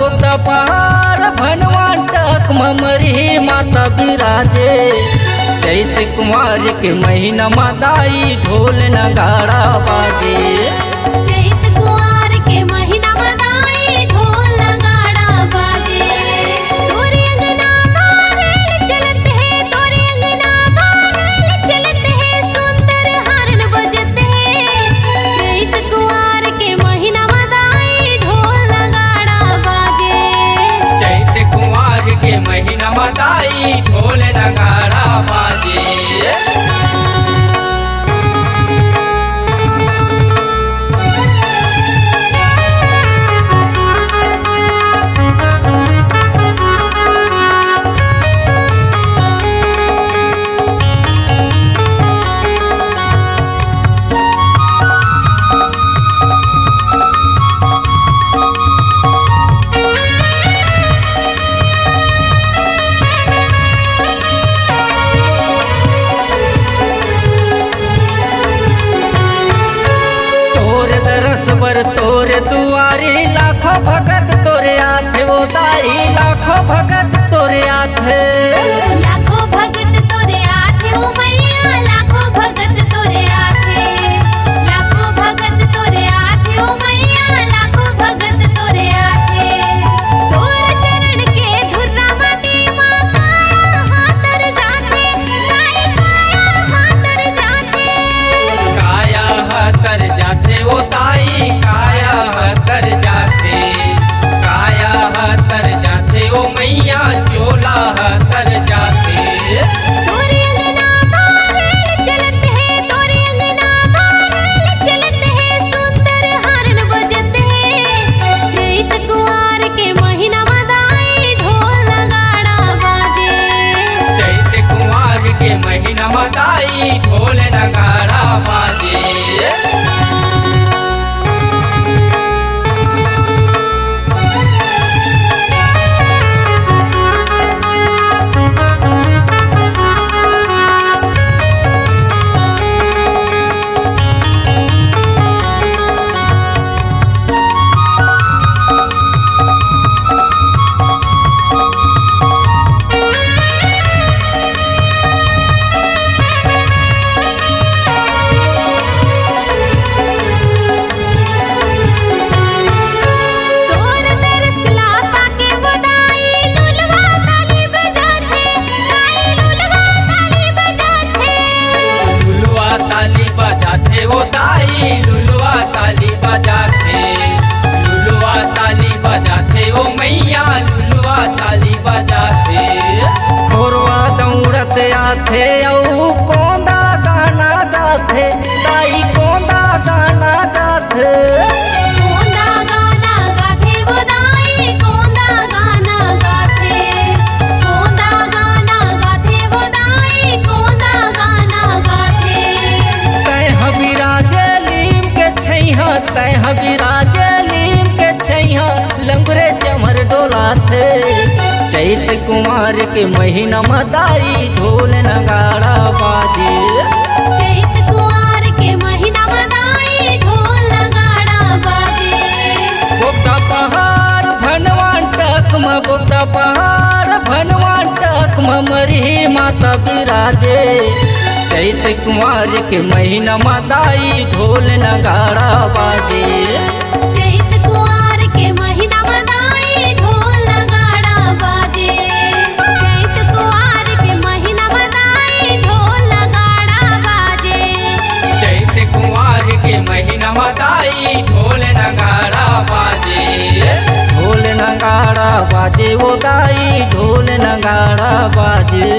गोता पहाड़ भनवान टक ममरी माता बिराजे। चैत कुमार के महीना मदाई ढोल नगाड़ा बाजे। चैत कुमार के महीना मदाई ढोल नगाड़ा बाजे। तोरे अंगना मारल चलत है, तोरे अंगना मारल चलत है, सुंदर हारन बजत है। चैत कुमार के महीना मदाई ढोल नगाड़ा बाजे। चैत कुमार के महीना मदाई ढोल नगाड़ा बाजे। तोरे दुआरी लाखों भगत तोरे आथे वो दाई लाखों भगत तोरे आथे। लाखों भगत तोरे आथे ओ मैया, लाखों भगत तोरे आथे। लाखों भगत तोरे आथे ओ मैया, लाखों भगत तोरे आथे। तोर चरण के धुर्रा माटी मां काया हाथर जाथे, काया हाथर जाथे। काया हाथर जाथे वो दाई काया हाथर जाथे। काया हाथर जाथे ओ मैया चोला हाथर जाथे। तोरे अंगना मारल चलत है, तोरे अंगना मारल चलत है, सुंदर हारन बजत है। चैत कुमार के महीना मदाई ढोल नगाड़ा बाजे। चैत कुमार के महीना मदाई ढोल नगाड़ा बाजे। तोर दरसला पाके बदाई लुलवा ताली बजाथे, काई लुलवा ताली बजाथे। लुलवा ताली बजाथे वो दाई लुलवा ताली बजाथे। लुलवा ताली बजाथे ओ मैया लुलवा ताली बजाथे। खोरवा दौड़त आथे औ कोंदा गाना गाथे दाई कोंदा गाना गाथे। कोंदा गाना गाथे बदाई कोंदा गाना गाथे। कोंदा गाना गाथे बदाई कोंदा गाना गाथे। तै हबिराजे लीम के छैहा तै हबिराजे लीम के छैहा लंगरे चमर डोलाथे। चैत कुमार के महीना मदाई ढोल नगाड़ा बाजे। चैत कुमार के महीना मदाई ढोल नगाड़ा बाजे। गोता पहाड़ भनवान टक म गोता पहाड़ भनवान टक ममरी माता बिराजे। चैत कुमार के महीना मदाई ढोल नगाड़ा बाजे। चैत कुमार के महीना मदाई ढोल नगाड़ा बाजे। चैत कुमार के महीना मदाई ढोल नगाड़ा बाजे। चैत कुमार के महीना मदाई ढोल नगाड़ा बाजे। ढोल नगाड़ा बाजे वो दाई ढोल नगाड़ा बाजे।